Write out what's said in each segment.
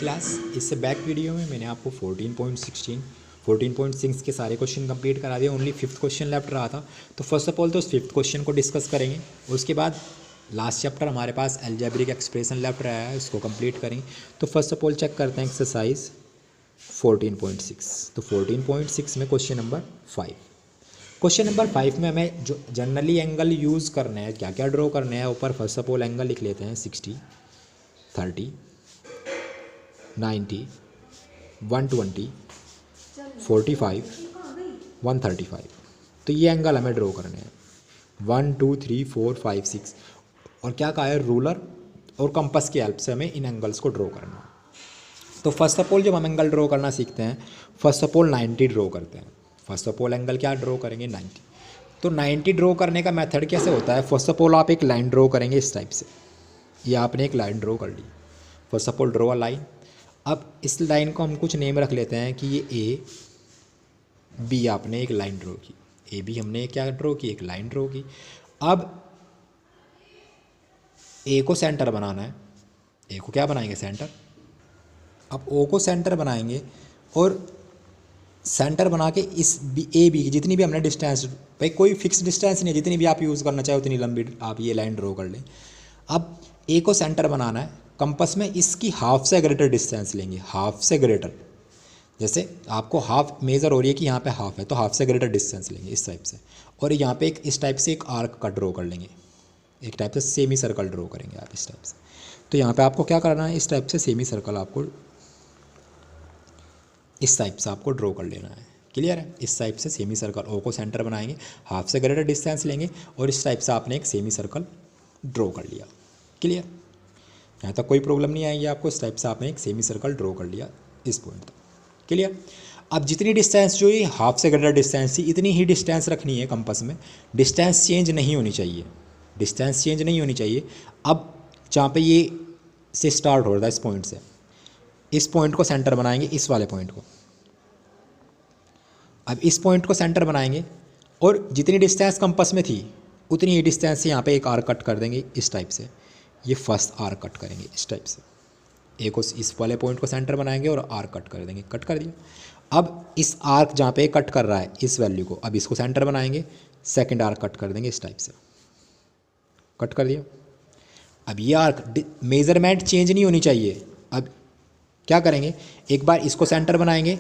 Class, इससे back video में मैंने आपको 14.6 के सारे क्वेश्चन कंप्लीट करा दिए। ओनली 5th क्वेश्चन लेफ्ट रहा था। तो फर्स्ट ऑफ ऑल तो उस 5th क्वेश्चन को डिस्कस करेंगे। उसके बाद लास्ट चैप्टर हमारे पास अलजेब्रिक एक्सप्रेशन लेफ्ट रहा है, उसको कंप्लीट करेंगे। तो फर्स्ट ऑफ ऑल चेक करते हैं एक्सरसाइज 14.6। तो 14.6 में क्वेश्चन नंबर 5। क्वेश्चन नंबर 5 में हमें जो जनरली एंगल यूज़ करना है, क्या क्या ड्रॉ करना है, ऊपर फर्स्ट ऑफ ऑल एंगल लिख लेते हैं 60, 30, 90, 120, 45, 135। तो ये एंगल हमें ड्रॉ करने हैं 1 2 3 4 5 6। और क्या कहा है, रूलर और कंपास की हेल्प से हमें इन एंगल्स को ड्रॉ करना है। तो फर्स्ट ऑफ ऑल जब हम एंगल ड्रॉ करना सीखते हैं, फर्स्ट ऑफ ऑल 90 ड्रॉ करते हैं। फर्स्ट ऑफ ऑल एंगल क्या ड्रॉ करेंगे, 90। तो 90 ड्रॉ करने का मेथड कैसे होता है, फर्स्ट ऑफ ऑल आप एक लाइन ड्रॉ करेंगे इस टाइप से। ये आपने एक लाइन ड्रॉ कर ली। First of all draw a line. अब इस लाइन को हम कुछ नेम रख लेते हैं कि ये ए बी, आपने एक लाइन ड्रॉ की। ए बी हमने क्या ड्रॉ की, एक लाइन ड्रॉ की। अब ए को सेंटर बनाना है। ए को क्या बनाएंगे, सेंटर। अब ओ को सेंटर बनाएंगे और सेंटर बना के इस ए बी की जितनी भी हमने डिस्टेंस, भाई कोई फिक्स डिस्टेंस नहीं है, जितनी भी आप यूज़ करना चाहे उतनी लंबी आप ये लाइन ड्रॉ कर लें। अब ए को सेंटर बनाना है, कंपास में इसकी हाफ से ग्रेटर डिस्टेंस लेंगे, हाफ से ग्रेटर। जैसे आपको हाफ मेज़र हो रही है कि यहाँ पे हाफ है, तो हाफ से ग्रेटर डिस्टेंस लेंगे इस टाइप से। और यहाँ पे एक इस टाइप से एक आर्क का ड्रॉ कर लेंगे, एक टाइप से सेमी सर्कल ड्रॉ करेंगे आप इस टाइप से। तो यहाँ पे आपको क्या करना है, इस टाइप से सेमी सर्कल आपको इस टाइप से आपको ड्रॉ कर लेना है। क्लियर है। इस टाइप से सेमी सर्कल, ओ को सेंटर बनाएंगे, हाफ से ग्रेटर डिस्टेंस लेंगे और इस टाइप से आपने एक सेमी सर्कल ड्रॉ कर लिया। क्लियर, यहाँ तक कोई प्रॉब्लम नहीं आएगी आपको। इस टाइप से आपने एक सेमी सर्कल ड्रॉ कर लिया इस पॉइंट तक। क्लियर। अब जितनी डिस्टेंस जो ये हाफ से ग्रेटर डिस्टेंस थी, इतनी ही डिस्टेंस रखनी है कंपास में। डिस्टेंस चेंज नहीं होनी चाहिए, डिस्टेंस चेंज नहीं होनी चाहिए। अब जहाँ पे ये से स्टार्ट हो रहा है इस पॉइंट से, इस पॉइंट को सेंटर बनाएंगे, इस वाले पॉइंट को। अब इस पॉइंट को सेंटर बनाएंगे और जितनी डिस्टेंस कंपास में थी उतनी ही डिस्टेंस से यहाँ पे एक आर्क कट कर देंगे इस टाइप से। ये फर्स्ट आर्क कट करेंगे इस टाइप से। एक इस वाले पॉइंट को सेंटर बनाएंगे और आर्क कट कर देंगे, कट कर दिया। अब इस आर्क जहाँ पे कट कर रहा है इस वैल्यू को, अब इसको सेंटर बनाएंगे, सेकंड आर्क कट कर देंगे इस टाइप से, कट कर दिया। अब ये आर्क मेजरमेंट चेंज नहीं होनी चाहिए। अब क्या करेंगे, एक बार इसको सेंटर बनाएंगे,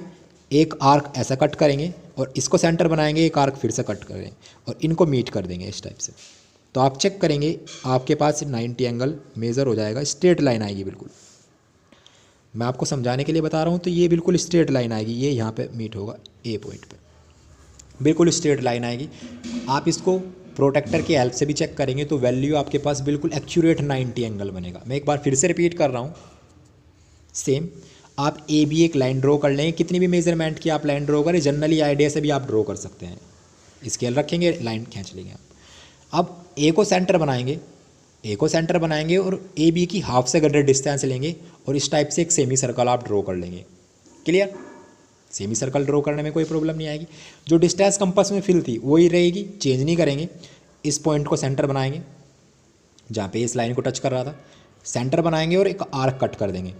एक आर्क ऐसा कट करेंगे और इसको सेंटर बनाएंगे, एक आर्क फिर से कट करेंगे और इनको मीट कर देंगे इस टाइप से। तो आप चेक करेंगे आपके पास 90 एंगल मेज़र हो जाएगा, स्ट्रेट लाइन आएगी बिल्कुल। मैं आपको समझाने के लिए बता रहा हूँ। तो ये बिल्कुल स्ट्रेट लाइन आएगी, ये यहाँ पे मीट होगा ए पॉइंट पे, बिल्कुल स्ट्रेट लाइन आएगी। आप इसको प्रोटेक्टर की हेल्प से भी चेक करेंगे तो वैल्यू आपके पास बिल्कुल एक्यूरेट 90 एंगल बनेगा। मैं एक बार फिर से रिपीट कर रहा हूँ। सेम आप ए बी एक लाइन ड्रॉ कर लेंगे, कितनी भी मेजरमेंट की आप लाइन ड्रॉ करें, जनरली आइडिया से भी आप ड्रॉ कर सकते हैं। स्केल रखेंगे, लाइन खींच लेंगे आप। अब ए को सेंटर बनाएंगे, ए को सेंटर बनाएंगे और ए बी की हाफ से ग्रेटर डिस्टेंस लेंगे और इस टाइप से एक सेमी सर्कल आप ड्रॉ कर लेंगे। क्लियर। सेमी सर्कल ड्रॉ करने में कोई प्रॉब्लम नहीं आएगी। जो डिस्टेंस कंपास में फिल थी वही रहेगी, चेंज नहीं करेंगे। इस पॉइंट को सेंटर बनाएंगे जहाँ पे इस लाइन को टच कर रहा था, सेंटर बनाएंगे और एक आर्क कट कर देंगे।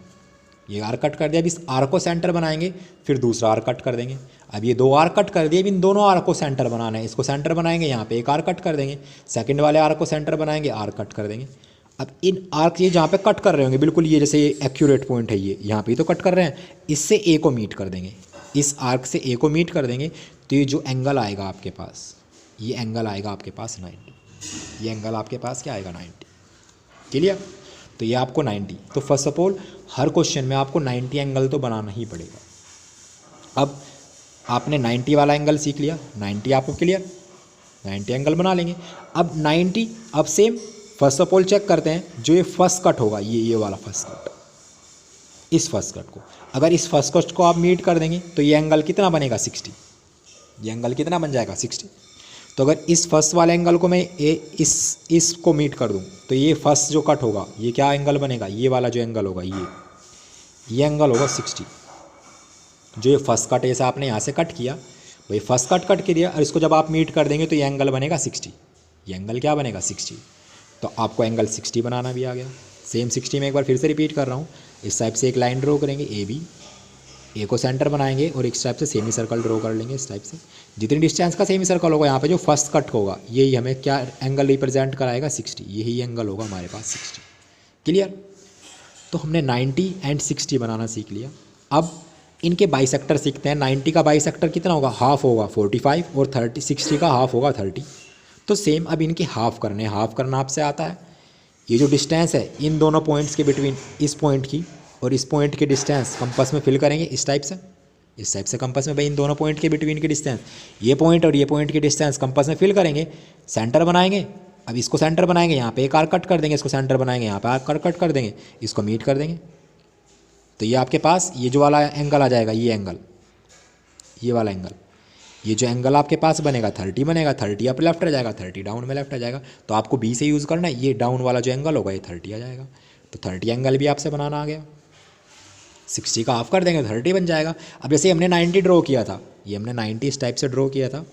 ये आर्क कट कर दिया, अब इस आर्क को सेंटर बनाएंगे, फिर दूसरा आर्क कट कर देंगे। अब ये दो आर्क कट कर दिए, अब इन दोनों आर्क को सेंटर बनाना है। इसको सेंटर बनाएंगे, यहाँ पे एक आर्क कट कर देंगे, सेकंड वाले आर्क को सेंटर बनाएंगे, आर्क कट कर देंगे। अब इन आर्क ये जहाँ पे कट कर रहे होंगे बिल्कुल, ये जैसे एक्यूरेट पॉइंट है, ये यहाँ पे तो कट कर रहे हैं, इससे ए को मीट कर देंगे, इस आर्क से ए को मीट कर देंगे। तो ये जो एंगल आएगा आपके पास, ये एंगल आएगा आपके पास 90। ये एंगल आपके पास क्या आएगा, 90। क्लियर। तो ये आपको 90। तो first of all her question में आपको 90 एंगल तो बनाना ही पड़ेगा। अब आपने 90 वाला एंगल सीख लिया, 90 आपको क्लियर, 90 एंगल बना लेंगे। अब 90, अब same first of all check करते हैं, जो ये फर्स्ट कट होगा, ये वाला फर्स्ट कट, इस फर्स्ट कट को, अगर इस फर्स्ट कट को आप मीट कर देंगे तो ये एंगल कितना बनेगा, 60। ये एंगल कितना बन जाएगा, 60। तो अगर इस फर्स्ट वाले एंगल को मैं इसको मीट कर दूं तो ये फर्स्ट जो कट होगा ये क्या एंगल बनेगा, ये वाला जो एंगल होगा ये एंगल होगा 60। जो ये फर्स्ट कट ऐसा आपने यहाँ से कट किया, वही फर्स्ट कट के दिया और इसको जब आप मीट कर देंगे तो ये एंगल बनेगा 60। ये एंगल क्या बनेगा, 60। तो आपको एंगल 60 बनाना भी आ गया। सेम 60 में एक बार फिर से रिपीट कर रहा हूँ, इस टाइप से एक लाइन ड्रॉ करेंगे ए बी, ए को सेंटर बनाएंगे और इस टाइप से सेमी सर्कल ड्रॉ कर लेंगे इस टाइप से। जितनी डिस्टेंस का सेमी सर्कल होगा यहाँ पे जो फर्स्ट कट होगा यही हमें क्या एंगल रिप्रेजेंट कराएगा 60, यही एंगल होगा हमारे पास 60। क्लियर। तो हमने 90 एंड 60 बनाना सीख लिया। अब इनके बाइसेक्टर सीखते हैं। 90 का बाइसेक्टर कितना होगा, हाफ होगा 45 और 60 का हाफ होगा 30। तो सेम अब इनके हाफ करने, हाफ करना आपसे आता है। ये जो डिस्टेंस है इन दोनों पॉइंट्स के बिटवीन, इस पॉइंट की और इस पॉइंट की डिस्टेंस कंपास में फिल करेंगे इस टाइप से, इस टाइप से कंपास में भाई इन दोनों पॉइंट के बिटवीन की डिस्टेंस, ये पॉइंट और ये पॉइंट की डिस्टेंस कंपास में फिल करेंगे, सेंटर बनाएंगे। अब इसको सेंटर बनाएंगे, यहाँ पे एक आर्क कट कर देंगे, इसको सेंटर बनाएंगे, यहाँ पे आर्क कट कर देंगे, इसको मीट कर देंगे। तो ये आपके पास ये जो वाला एंगल आ जाएगा, ये एंगल, ये वाला एंगल, ये जो एंगल आपके पास बनेगा 30 बनेगा। 30 अप लेफ्ट आ जाएगा, 30 डाउन में लेफ्ट आ जाएगा। तो आपको बी से यूज़ करना है, ये डाउन वाला जो एंगल होगा ये 30 आ जाएगा। तो 30 एंगल भी आपसे बनाना आ गया। 60 का हाफ कर देंगे 30 बन जाएगा। अब जैसे हमने 90 ड्रॉ किया था, ये हमने 90 इस टाइप से ड्रॉ किया था,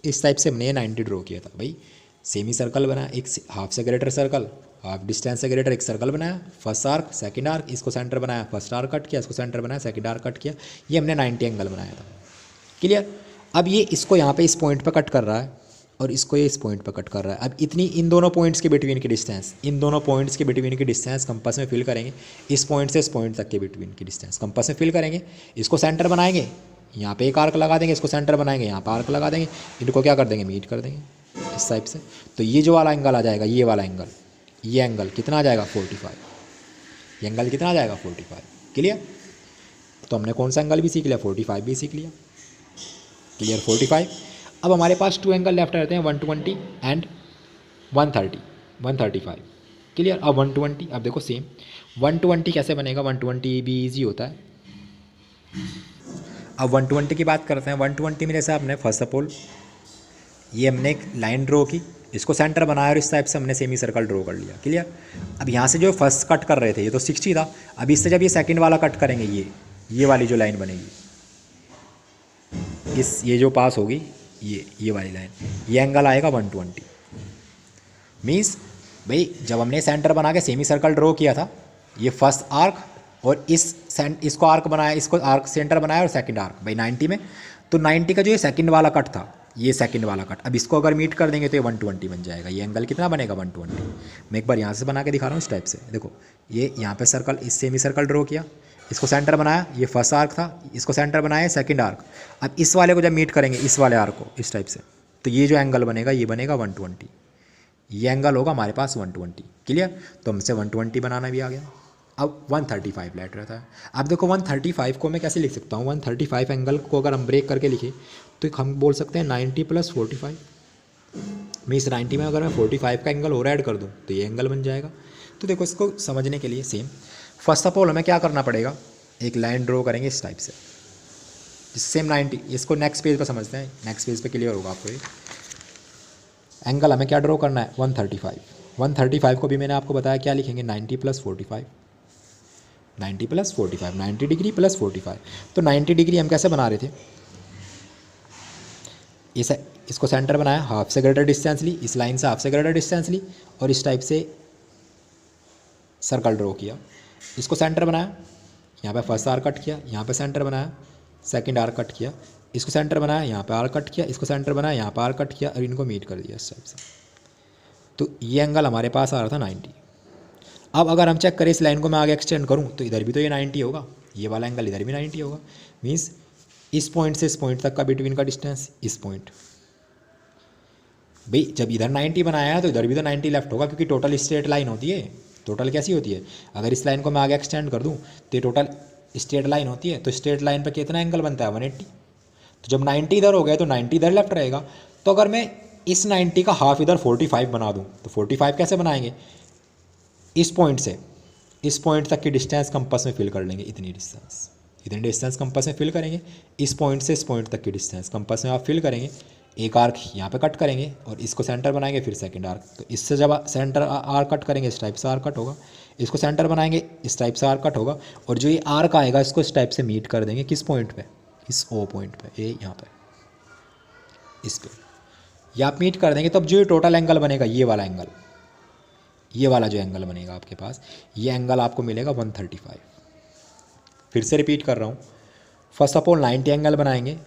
इस टाइप से हमने 90 ड्रॉ किया था भाई। सेमी सर्कल बनाया, एक हाफ से ग्रेटर सर्कल, हाफ डिस्टेंस से ग्रेटर एक सर्कल बनाया, फर्स्ट आर्क सेकंड आर्क, इसको सेंटर बनाया, फर्स्ट आर्क कट किया, इसको सेंटर बनाया, सेकंड आर्क कट किया, ये हमने 90 एंगल बनाया था। क्लियर। अब ये इसको यहाँ पे इस पॉइंट पे कट कर रहा है और इसको ये इस पॉइंट पे कट कर रहा है। अब इतनी इन दोनों पॉइंट्स के बिटवीन की डिस्टेंस, इन दोनों पॉइंट्स के बिटवीन की डिस्टेंस कंपास में फिल करेंगे। इस पॉइंट से इस पॉइंट तक के बिटवीन की डिस्टेंस कंपास में फिल करेंगे, इसको सेंटर बनाएंगे, यहाँ पे एक आर्क लगा देंगे, इसको सेंटर बनाएंगे, यहाँ पर आर्क लगा देंगे, इनको क्या कर देंगे, मीट कर देंगे इस टाइप से। तो ये जो वाला एंगल आ जाएगा, ये वाला एंगल, ये एंगल कितना आ जाएगा 45, ये एंगल कितना आ जाएगा 45। क्लियर। तो हमने कौन सा एंगल भी सीख लिया, 45 भी सीख लिया। क्लियर 45। अब हमारे पास 2 एंगल लेफ्ट रहते हैं, 120 एंड 135। क्लियर। अब 120, अब देखो सेम 120 कैसे बनेगा, 120 भी ईजी होता है। अब 120 की बात करते हैं। 120 में जैसे आपने फर्स्ट ऑफ ऑल ये हमने एक लाइन ड्रॉ की, इसको सेंटर बनाया और इस टाइप से हमने सेमी सर्कल ड्रॉ कर लिया। क्लियर। अब यहाँ से जो फर्स्ट कट कर रहे थे ये तो 60 था, अब इससे जब ये सेकंड वाला कट करेंगे, ये वाली जो लाइन बनेगी, ये जो पास होगी, ये वाली लाइन, ये एंगल आएगा 120। मीन्स भाई जब हमने सेंटर बना के सेमी सर्कल ड्रॉ किया था, ये फर्स्ट आर्क और इसको आर्क बनाया, इसको आर्क सेंटर बनाया और सेकंड आर्क भाई 90 में। तो 90 का जो ये सेकंड वाला कट था, ये सेकंड वाला कट, अब इसको अगर मीट कर देंगे तो ये 120 बन जाएगा। ये एंगल कितना बनेगा 120। मैं एक बार यहाँ से बना के दिखा रहा हूँ इस टाइप से। देखो ये यहाँ पे सर्कल, इस सेमी सर्कल ड्रॉ किया, इसको सेंटर बनाया, ये फर्स्ट आर्क था, इसको सेंटर बनाया सेकंड आर्क। अब इस वाले को जब मीट करेंगे, इस वाले आर्क को इस टाइप से, तो ये जो एंगल बनेगा ये बनेगा 120। ये एंगल होगा हमारे पास 120। क्लियर। तो हमसे 120 बनाना भी आ गया। अब 135 लेट रहता है। अब देखो 135 को मैं कैसे लिख सकता हूँ, 135 एंगल को अगर हम ब्रेक करके लिखें तो हम बोल सकते हैं 90 + 45। मैं इस 90 में अगर मैं 45 का एंगल और ऐड कर दूँ तो ये एंगल बन जाएगा। तो देखो इसको समझने के लिए सेम फर्स्ट ऑफ ऑल हमें क्या करना पड़ेगा, एक लाइन ड्रॉ करेंगे इस टाइप से, सेम 90। इसको नेक्स्ट पेज पर समझते हैं, नेक्स्ट पेज पे क्लियर होगा आपको। ये एंगल हमें क्या ड्रॉ करना है 135। 135 को भी मैंने आपको बताया क्या लिखेंगे, 90 + 45, 90 + 45, 90 डिग्री + 45। तो 90 डिग्री हम कैसे बना रहे थे, इसको सेंटर बनाया, हाफ से ग्रेटर डिस्टेंस ली, इस लाइन से हाफ से ग्रेटर डिस्टेंस ली और इस टाइप से सर्कल ड्रॉ किया, इसको सेंटर बनाया, यहाँ पे फर्स्ट आर्क कट किया, यहाँ पे सेंटर बनाया, सेकंड आर्क कट किया, इसको सेंटर बनाया, यहाँ पे आर्क कट किया, इसको सेंटर बनाया, यहाँ पे आर्क कट किया और इनको मीट कर दिया इस टाइप से। तो ये एंगल हमारे पास आ रहा था 90। अब अगर हम चेक करें इस लाइन को मैं आगे एक्सटेंड करूँ तो इधर भी तो ये 90 होगा, ये वाला एंगल इधर भी 90 होगा। मीन्स इस पॉइंट से इस पॉइंट तक का बिटवीन का डिस्टेंस, इस पॉइंट भाई जब इधर 90 बनाया है तो इधर भी तो 90 लेफ्ट होगा, क्योंकि टोटल स्ट्रेट लाइन होती है। टोटल कैसी होती है, अगर इस लाइन को मैं आगे एक्सटेंड कर दूँ तो ये टोटल स्ट्रेट लाइन होती है। तो स्ट्रेट लाइन पर कितना एंगल बनता है 180। तो जब 90 इधर हो गया तो 90 इधर लेफ्ट रहेगा। तो अगर मैं इस 90 का हाफ इधर 45 बना दूँ तो 45 कैसे बनाएंगे, इस पॉइंट से इस पॉइंट तक की डिस्टेंस कंपास में फिल कर लेंगे, इतनी डिस्टेंस कंपास में फिल करेंगे। इस पॉइंट से इस पॉइंट तक की डिस्टेंस कंपास में आप फिल करेंगे, एक आर्क यहाँ पे कट करेंगे और इसको सेंटर बनाएंगे, फिर सेकंड आर्क। तो इससे जब सेंटर आर्क कट करेंगे इस टाइप से आर्क कट होगा, इसको सेंटर बनाएंगे इस टाइप से आर्क कट होगा और जो ये आर्क आएगा इसको इस टाइप से मीट कर देंगे किस पॉइंट पे, इस ओ पॉइंट पे, ये यहाँ पे इस पे। ये आप मीट कर देंगे तो अब जो टोटल एंगल बनेगा ये वाला एंगल, ये वाला जो एंगल बनेगा आपके पास, ये एंगल आपको मिलेगा 135। फिर से रिपीट कर रहा हूँ, फर्स्ट ऑफ ऑल 90 एंगल बनाएंगे,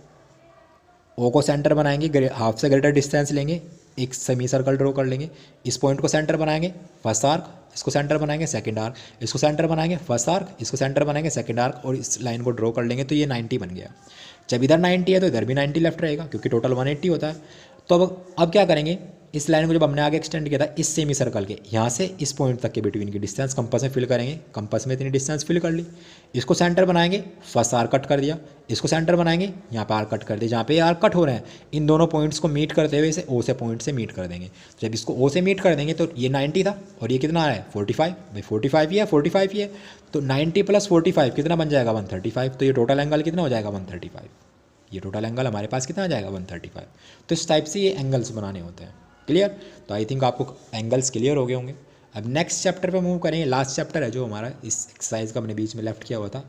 ओ को सेंटर बनाएंगे, हाफ से ग्रेटर डिस्टेंस लेंगे, एक सेमी सर्कल ड्रॉ कर लेंगे, इस पॉइंट को सेंटर बनाएंगे फर्स्ट आर्क, इसको सेंटर बनाएंगे सेकंड आर्क, इसको सेंटर बनाएंगे फर्स्ट आर्क, इसको सेंटर बनाएंगे सेकंड आर्क, और इस लाइन को ड्रॉ कर लेंगे तो ये 90 बन गया। जब इधर 90 है तो इधर भी 90 लेफ्ट रहेगा क्योंकि टोटल 180 होता है। तो अब क्या करेंगे, इस लाइन को जब हमने आगे एक्सटेंड किया था इस सेमी सर्कल के यहाँ से इस पॉइंट तक के बिटवीन की डिस्टेंस कंपास में फिल करेंगे, कंपास में इतनी डिस्टेंस फिल कर ली, इसको सेंटर बनाएंगे, फर्स्ट आर्क कट कर दिया, इसको सेंटर बनाएंगे, यहाँ पे आर्क कट कर दिया, जहाँ पे आर्क कट हो रहे हैं इन दोनों पॉइंट्स को मीट करते हुए इसे ओ से पॉइंट से मीट कर देंगे। जब इसको ओ से मीट कर देंगे तो ये 90 था और ये कितना आ रहा है 45, भाई 45 ही है, 45 ही है, तो 90 + 45 कितना बन जाएगा 135। तो ये टोटल एंगल कितना हो जाएगा 135, ये टोटल एंगल हमारे पास कितना आ जाएगा 135। तो इस टाइप से ये एंगल्स बनाने होते हैं। क्लियर? तो आई थिंक आपको एंगल्स क्लियर हो गए होंगे। अब नेक्स्ट चैप्टर पे मूव करेंगे, लास्ट चैप्टर है जो हमारा इस एक्सरसाइज का हमने बीच में लेफ्ट किया हुआ था,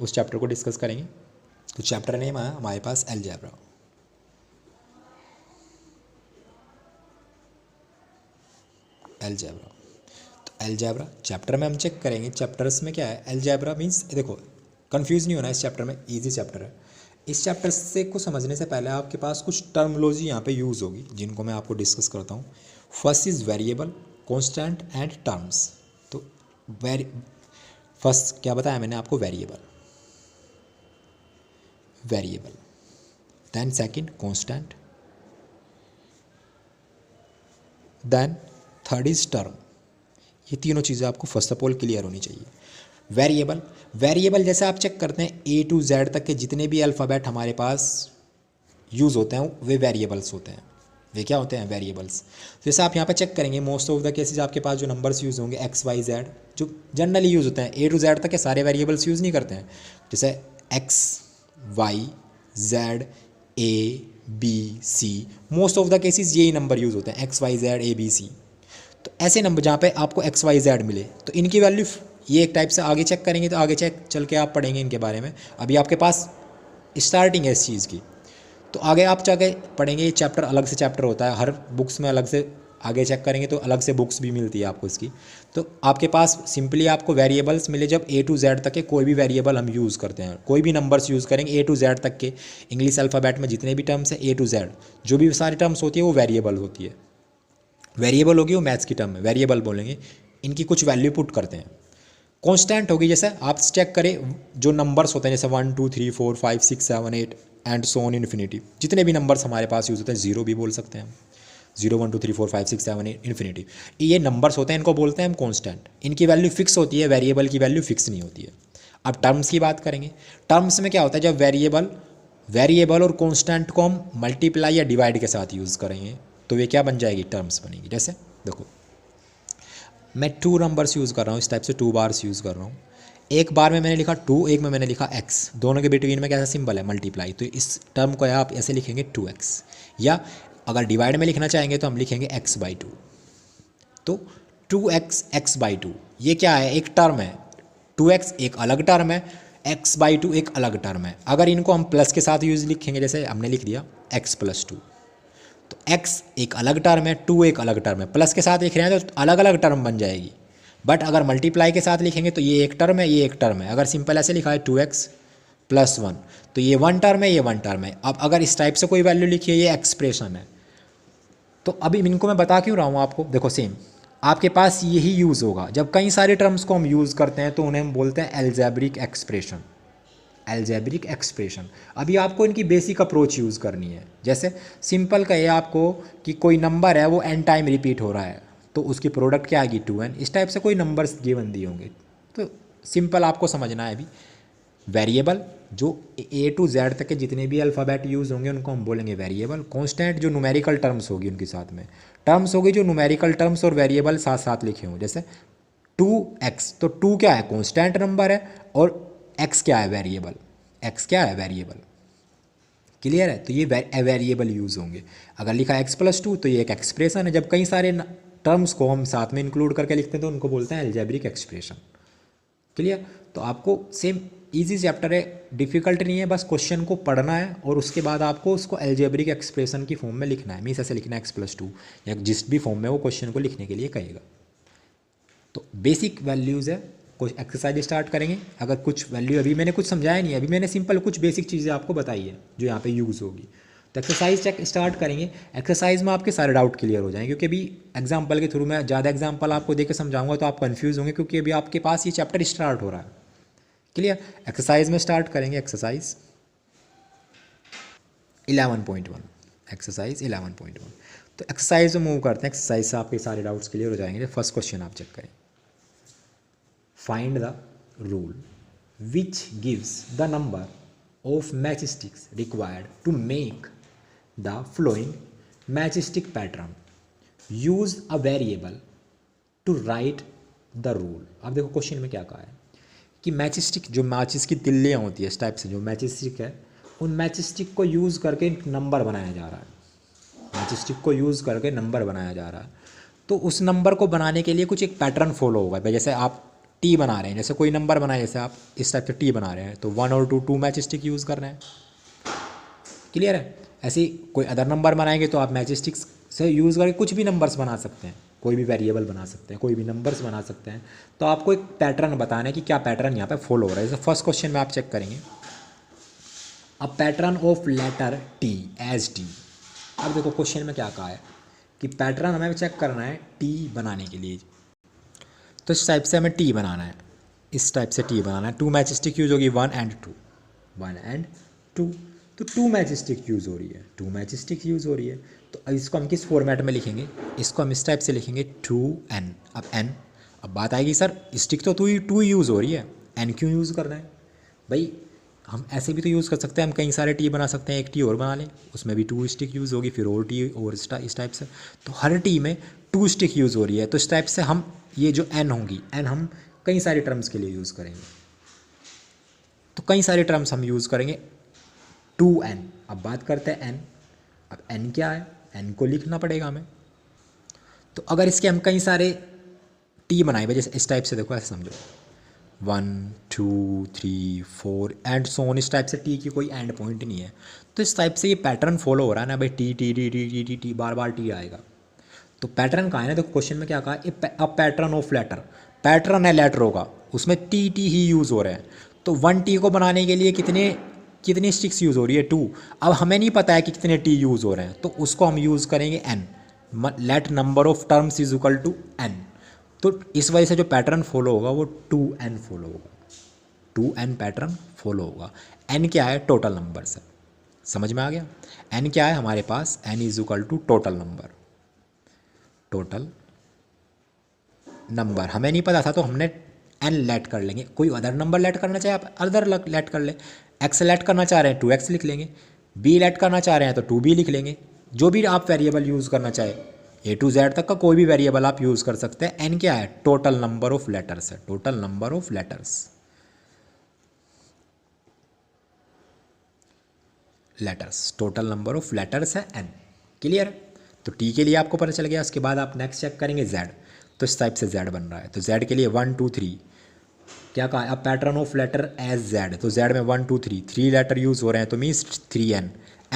उस चैप्टर को डिस्कस करेंगे। तो चैप्टर नेम है हमारे पास अलजेब्रा। अलजेब्रा, तो अलजेब्रा चैप्टर में हम चेक करेंगे, चैप्टर्स में क्या है, अलजेब्रा मीन्स देखो कंफ्यूज नहीं होना, इस चैप्टर में ईजी चैप्टर है। इस चैप्टर से को समझने से पहले आपके पास कुछ टर्मोलॉजी यहाँ पे यूज़ होगी जिनको मैं आपको डिस्कस करता हूँ। First is variable, constant and terms. तो फर्स्ट क्या बताया मैंने आपको, variable, variable, then second constant, then third is term. ये तीनों चीज़ें आपको फर्स्ट ऑफ ऑल क्लियर होनी चाहिए। वेरिएबल, वेरिएबल जैसे आप चेक करते हैं A to Z तक के जितने भी अल्फ़ाबेट हमारे पास यूज़ होते हैं वे वेरिएबल्स होते हैं। वे क्या होते हैं, वेरिएबल्स। जैसे आप यहाँ पे चेक करेंगे मोस्ट ऑफ द केसेस आपके पास जो नंबर्स यूज़ होंगे X Y Z जो जनरली यूज़ होते हैं, A to Z तक के सारे वेरिएबल्स यूज़ नहीं करते हैं। जैसे X Y Z A B C, most of the cases यही नंबर यूज़ होते हैं X Y Z A B C। तो ऐसे नंबर जहाँ पे आपको X Y Z मिले तो इनकी वैल्यू ये एक टाइप से आगे चेक करेंगे, तो आगे चेक चल के आप पढ़ेंगे इनके बारे में। अभी आपके पास स्टार्टिंग है इस चीज़ की, तो आगे आप जाके पढ़ेंगे। ये चैप्टर अलग से चैप्टर होता है, हर बुक्स में अलग से आगे चेक करेंगे तो अलग से बुक्स भी मिलती है आपको इसकी। तो आपके पास सिंपली आपको वेरिएबल्स मिले जब A to Z तक के कोई भी वेरिएबल हम यूज़ करते हैं, कोई भी नंबर्स यूज़ करेंगे A to Z तक के इंग्लिश अल्फ़ाबेट में जितने भी टर्म्स हैं A to Z जो भी सारी टर्म्स होती है वो वेरिएबल होती है। वेरिएबल होगी वो मैथ्स की टर्म है, वेरिएबल बोलेंगे, इनकी कुछ वैल्यू पुट करते हैं। कांस्टेंट होगी, जैसे आप चेक करें जो नंबर्स होते हैं जैसे 1 2 3 4 5 6 7 8 एंड सो ऑन इन्फिनिटी, जितने भी नंबर्स हमारे पास यूज़ होते हैं, जीरो भी बोल सकते हैं हम, 0 1 2 3 4 5 6 7 8 इन्फिनिटी, ये नंबर्स होते हैं, इनको बोलते हैं हम कांस्टेंट। इनकी वैल्यू फिक्स होती है, वेरिएबल की वैल्यू फिक्स नहीं होती है। अब टर्म्स की बात करेंगे, टर्म्स में क्या होता है, जब वेरिएबल और कांस्टेंट को हम मल्टीप्लाई या डिवाइड के साथ यूज़ करेंगे तो वे क्या बन जाएगी, टर्म्स बनेगी। जैसे देखो मैं 2 नंबर्स यूज़ कर रहा हूँ, इस टाइप से 2 बार्स यूज़ कर रहा हूँ। एक बार में मैंने लिखा 2, एक में मैंने लिखा x, दोनों के बिटवीन में कैसा सिंबल है, मल्टीप्लाई। तो इस टर्म को आप ऐसे लिखेंगे 2x, या अगर डिवाइड में लिखना चाहेंगे तो हम लिखेंगे x/2। तो 2x x/2 ये क्या है, एक टर्म है। 2x एक अलग टर्म है, x/2 एक अलग टर्म है। अगर इनको हम प्लस के साथ यूज लिखेंगे, जैसे हमने लिख दिया x + 2, तो x एक अलग टर्म है, 2 एक अलग टर्म है। प्लस के साथ लिख रहे हैं तो अलग अलग टर्म बन जाएगी। बट अगर मल्टीप्लाई के साथ लिखेंगे तो ये एक टर्म है, ये एक टर्म है। अगर सिंपल ऐसे लिखा है 2x + 1 तो ये 1 टर्म है, ये 1 टर्म है। अब अगर इस टाइप से कोई वैल्यू लिखिए, ये एक्सप्रेशन है। तो अभी इनको मैं बता क्यों रहा हूँ आपको, देखो सेम आपके पास यही यूज़ होगा। जब कई सारे टर्म्स को हम यूज़ करते हैं तो उन्हें हम बोलते हैं एल्जेब्रिक एक्सप्रेशन, एल्जेब्रिक एक्सप्रेशन। अभी आपको इनकी बेसिक अप्रोच यूज़ करनी है। जैसे सिंपल कहे आपको कि कोई नंबर है वो n टाइम रिपीट हो रहा है तो उसकी प्रोडक्ट क्या आएगी, 2n। इस टाइप से कोई नंबर्स गिवन दिए होंगे तो सिंपल आपको समझना है। अभी वेरिएबल जो A to Z तक के जितने भी अल्फ़ाबेट यूज़ होंगे उनको हम बोलेंगे वेरिएबल। कांस्टेंट जो न्यूमेरिकल टर्म्स होगी उनके साथ में, टर्म्स होगी जो न्यूमेरिकल टर्म्स और वेरिएबल साथ साथ लिखे हों। जैसे 2x, तो 2 क्या है, कांस्टेंट नंबर है, और x क्या है, वेरिएबल। x क्या है, वेरिएबल। क्लियर है? तो ये वेरिएबल यूज़ होंगे। अगर लिखा x + 2 तो ये एक एक्सप्रेशन है। जब कई सारे टर्म्स को हम साथ में इंक्लूड करके लिखते हैं तो उनको बोलते हैं एल्जेब्रिक एक्सप्रेशन। क्लियर? तो आपको सेम इजी चैप्टर है, डिफिकल्ट नहीं है, बस क्वेश्चन को पढ़ना है और उसके बाद आपको उसको अलजेब्रिक एक्सप्रेशन की फॉर्म में लिखना है। मीन्स ऐसे लिखना है x+2 या जिस भी फॉर्म में वो क्वेश्चन को लिखने के लिए कहेगा। तो बेसिक वैल्यूज़ है, कुछ एक्सरसाइज स्टार्ट करेंगे। अगर कुछ वैल्यू अभी मैंने कुछ समझाया नहीं है, अभी मैंने सिंपल कुछ बेसिक चीज़ें आपको बताई है जो यहाँ पे यूज़ होगी। तो एक्सरसाइज चेक स्टार्ट करेंगे। एक्सरसाइज में आपके सारे डाउट क्लियर हो जाएंगे, क्योंकि अभी एग्जाम्पल के थ्रू मैं ज़्यादा एग्जाम्पल आपको देकर समझाऊंगा तो आप कन्फ्यूज़ होंगे, क्योंकि अभी आपके पास ये चैप्टर स्टार्ट हो रहा है। क्लियर। एक्सरसाइज में स्टार्ट करेंगे। Exercise 11.1, exercise 11.1। तो एक्सरसाइज में मूव करते हैं। एक्सरसाइज से आपके सारे डाउट्स क्लियर हो जाएंगे। फर्स्ट क्वेश्चन आप चेक करें। Find the rule which gives the number of matchsticks required to make the flowing matchstick pattern. Use a variable to write the rule. अब देखो क्वेश्चन में क्या कहा है कि मैचस्टिक, जो मैचिस की तिल्लियाँ होती है इस टाइप से, जो मैचस्टिक है, उन मैचस्टिक को यूज़ करके नंबर बनाया जा रहा है। मैचस्टिक को यूज़ करके नंबर बनाया जा रहा है। तो उस नंबर को बनाने के लिए कुछ एक पैटर्न फॉलो होगा। भाई जैसे आप टी बना रहे हैं, जैसे कोई नंबर बनाए, जैसे आप इस टाइप से टी बना रहे हैं, तो 1 और 2 मैचस्टिक यूज़ कर रहे हैं। क्लियर है। ऐसे कोई अदर नंबर बनाएंगे तो आप मैचस्टिक्स से यूज़ करके कुछ भी नंबर्स बना सकते हैं, कोई भी वेरिएबल बना सकते हैं, कोई भी नंबर्स बना सकते हैं। तो आपको एक पैटर्न बताना है कि क्या पैटर्न यहाँ पे फॉलो हो रहा है। जैसे फर्स्ट क्वेश्चन में आप चेक करेंगे, a pattern of letter T as T. अब देखो क्वेश्चन में क्या कहा है कि पैटर्न हमें चेक करना है टी बनाने के लिए। तो इस टाइप से हमें टी बनाना है, इस टाइप से टी बनाना है। 2 मैचस्टिक यूज़ होगी, 1 एंड 2, 1 एंड 2। तो 2 मैचस्टिक यूज़ हो रही है, 2 मैचस्टिक यूज़ हो रही है। तो अब इसको हम किस फॉर्मेट में लिखेंगे, इसको हम इस टाइप से लिखेंगे 2n। अब n, अब बात आएगी सर स्टिक तो 2 यूज़ हो रही है, n क्यों यूज़ करना है भाई। हम ऐसे भी तो यूज़ कर सकते हैं, हम कई सारे टी बना सकते हैं, एक टी और बना लें, उसमें भी 2 स्टिक यूज़ होगी, फिर और टी और इस टाइप से। तो हर टी में 2 स्टिक यूज़ हो रही है। तो इस टाइप से हम ये जो n होंगी, n हम कई सारे टर्म्स के लिए यूज़ करेंगे। तो कई सारे टर्म्स हम यूज़ करेंगे 2n। अब बात करते हैं n। अब n क्या है, n को लिखना पड़ेगा हमें। तो अगर इसके हम कई सारे टी बनाए, जैसे इस टाइप से, देखो ऐसे समझो 1 2 3 4 एंड सो ऑन। इस टाइप से टी की कोई एंड पॉइंट नहीं है। तो इस टाइप से ये पैटर्न फॉलो हो रहा है ना भाई, T T T T T T T, बार बार टी आएगा। तो पैटर्न कहाँ है ना, देखो क्वेश्चन में क्या कहा, a pattern of letter. Pattern है लेटरों का, उसमें टी टी ही यूज़ हो रहे हैं। तो 1 टी को बनाने के लिए कितने स्टिक्स यूज़ हो रही है, 2। अब हमें नहीं पता है कि कितने टी यूज़ हो रहे हैं, तो उसको हम यूज़ करेंगे n। Let number of terms is equal to n। तो इस वजह से जो पैटर्न फॉलो होगा वो 2n फॉलो होगा, 2n पैटर्न फॉलो होगा। n क्या है, टोटल नंबर है। समझ में आ गया। n क्या है हमारे पास, n is equal to total number. Total number हमें नहीं पता था, तो हमने n लेट कर लेंगे। कोई अदर नंबर लेट करना चाहे आप अदर लेट कर ले। x लेट करना चाह रहे हैं 2x लिख लेंगे, b लेट करना चाह रहे हैं तो 2b लिख लेंगे। जो भी आप वेरिएबल यूज़ करना चाहे, A to Z तक का कोई भी वेरिएबल आप यूज़ कर सकते हैं। n क्या है, टोटल नंबर ऑफ लेटर्स है, total number of letters. Total number of letters है n। क्लियर है। तो t के लिए आपको पता चल गया। उसके बाद आप नेक्स्ट चेक करेंगे z। तो इस टाइप से z बन रहा है। तो z के लिए 1 2 3 क्या कहा, अब pattern of letter as z। तो z में 1 2 3 लेटर यूज़ हो रहे हैं, तो मीन्स 3n।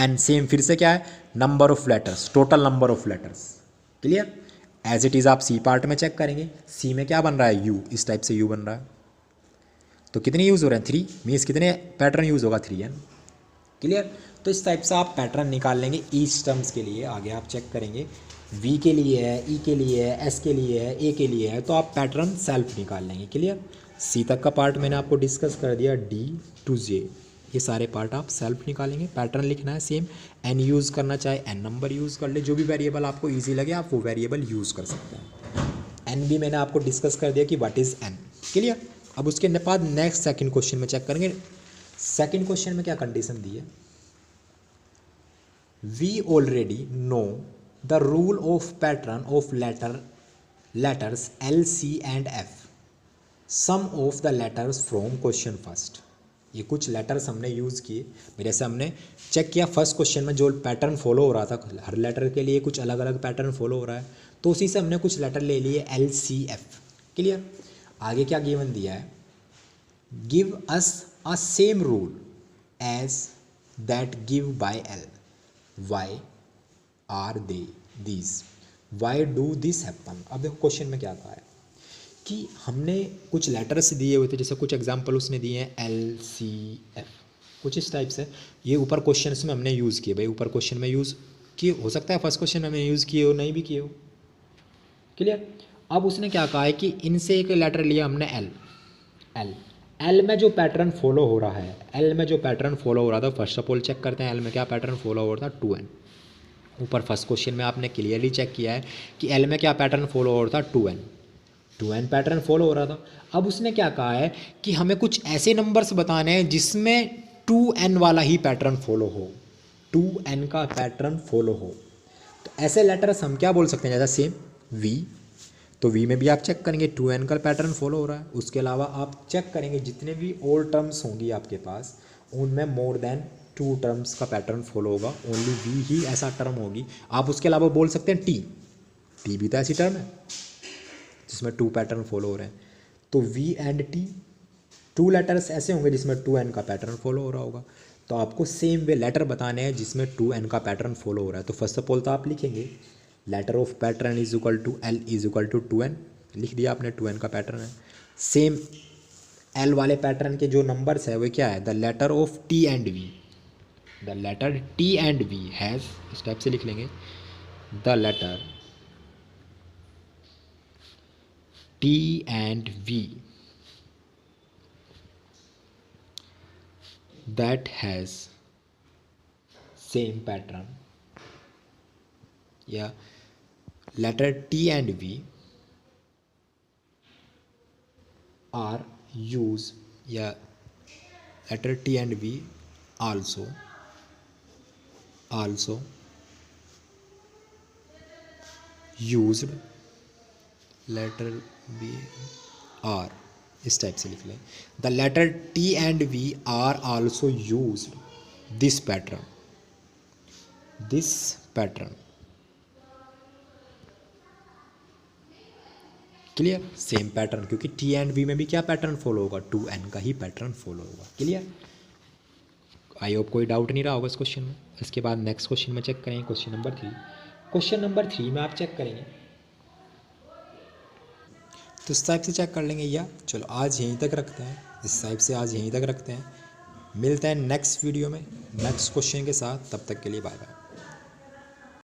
n सेम फिर से क्या है, number of letters, total number of letters. Clear. As it is आप सी पार्ट में चेक करेंगे, सी में क्या बन रहा है, u। इस टाइप से u बन रहा है। तो कितने यूज़ हो रहे हैं, 3, मीन्स कितने पैटर्न यूज़ होगा, 3n। क्लियर। तो इस टाइप से आप पैटर्न निकाल लेंगे ईच टर्म्स के लिए। आगे आप चेक करेंगे v के लिए है, e के लिए है, s के लिए है, a के लिए है, तो आप पैटर्न सेल्फ निकाल लेंगे। क्लियर। सी तक का पार्ट मैंने आपको डिस्कस कर दिया, d to j, ये सारे पार्ट आप सेल्फ निकालेंगे। पैटर्न लिखना है सेम, n यूज़ करना चाहे n नंबर यूज़ कर ले, जो भी वेरिएबल आपको ईजी लगे आप वो वेरिएबल यूज़ कर सकते हैं। n भी मैंने आपको डिस्कस कर दिया कि व्हाट इज़ n। क्लियर। अब उसके बाद नेक्स्ट सेकंड क्वेश्चन में चेक करेंगे। सेकंड क्वेश्चन में क्या कंडीशन दी है, we already know the rule of pattern of letters L, C and F, sum of the letters from question first। ये कुछ लेटर्स हमने यूज़ किए, मेरे से हमने चेक किया फर्स्ट क्वेश्चन में जो पैटर्न फॉलो हो रहा था, हर लेटर के लिए कुछ अलग अलग पैटर्न फॉलो हो रहा है, तो उसी से हमने कुछ लेटर ले लिए LCF। क्लियर। आगे क्या गिवन दिया है, give us a same rule as that give by L. Why are they these? Why do this happen? अब देखो क्वेश्चन में क्या कहा है कि हमने कुछ लेटर्स दिए हुए थे, जैसे कुछ एग्जांपल उसने दिए हैं LCF, कुछ इस टाइप से। ये ऊपर क्वेश्चन में हमने यूज़ किए भाई, ऊपर क्वेश्चन में यूज़ किए, हो सकता है फर्स्ट क्वेश्चन में हमने यूज़ किए हो, नहीं भी किए हो। क्लियर। अब उसने क्या कहा है कि इनसे एक लेटर लिया हमने एल में जो पैटर्न फॉलो हो रहा है, एल में जो पैटर्न फॉलो हो रहा था, फर्स्ट ऑफ ऑल चेक करते हैं एल में क्या पैटर्न फॉलो हो रहा था, 2n। ऊपर फर्स्ट क्वेश्चन में आपने क्लियरली चेक किया है कि एल में क्या पैटर्न फॉलो हो रहा था, 2n पैटर्न फॉलो हो रहा था। अब उसने क्या कहा है कि हमें कुछ ऐसे नंबर्स बताने हैं जिसमें 2n वाला ही पैटर्न फॉलो हो, 2n का पैटर्न फॉलो हो। तो ऐसे लेटर्स हम क्या बोल सकते हैं, जैसा सेम v, तो v में भी आप चेक करेंगे 2n का पैटर्न फॉलो हो रहा है। उसके अलावा आप चेक करेंगे जितने भी और टर्म्स होंगी आपके पास, उनमें मोर देन 2 टर्म्स का पैटर्न फॉलो होगा, ओनली v ही ऐसा टर्म होगी। आप उसके अलावा बोल सकते हैं t भी तो ऐसी टर्म है जिसमें 2 पैटर्न फॉलो हो रहे हैं। तो v एंड t 2 लेटर्स ऐसे होंगे जिसमें 2n का पैटर्न फॉलो हो रहा होगा। तो आपको सेम वे लेटर बताने हैं जिसमें 2n का पैटर्न फॉलो हो रहा है। तो फर्स्ट ऑफ ऑल तो आप लिखेंगे letter of pattern is equal to L is equal to 2n, लिख दिया आपने, 2n का पैटर्न है। सेम L वाले पैटर्न के जो नंबर्स है वो क्या है, the letter of T and V, the letter T and V has, इस टाइप से लिख लेंगे, the letter T and V that has same pattern, या letter T and V are used, या letter T and V also used, letter B are, इस type से लिख लें, the letter T and V are also used this pattern. Clear. Same pattern, क्योंकि T and V में भी क्या pattern follow होगा, 2n का ही पैटर्न फॉलो होगा। क्लियर। आई होप कोई डाउट नहीं रहा होगा इस क्वेश्चन में। इसके बाद नेक्स्ट क्वेश्चन में चेक करेंगे, क्वेश्चन नंबर 3। क्वेश्चन नंबर 3 में आप चेक करेंगे तो इस टाइप से चेक कर लेंगे, या चलो आज यहीं तक रखते हैं, इस टाइप से आज यहीं तक रखते हैं। मिलते हैं नेक्स्ट वीडियो में नेक्स्ट क्वेश्चन के साथ, तब तक के लिए बाय बाय।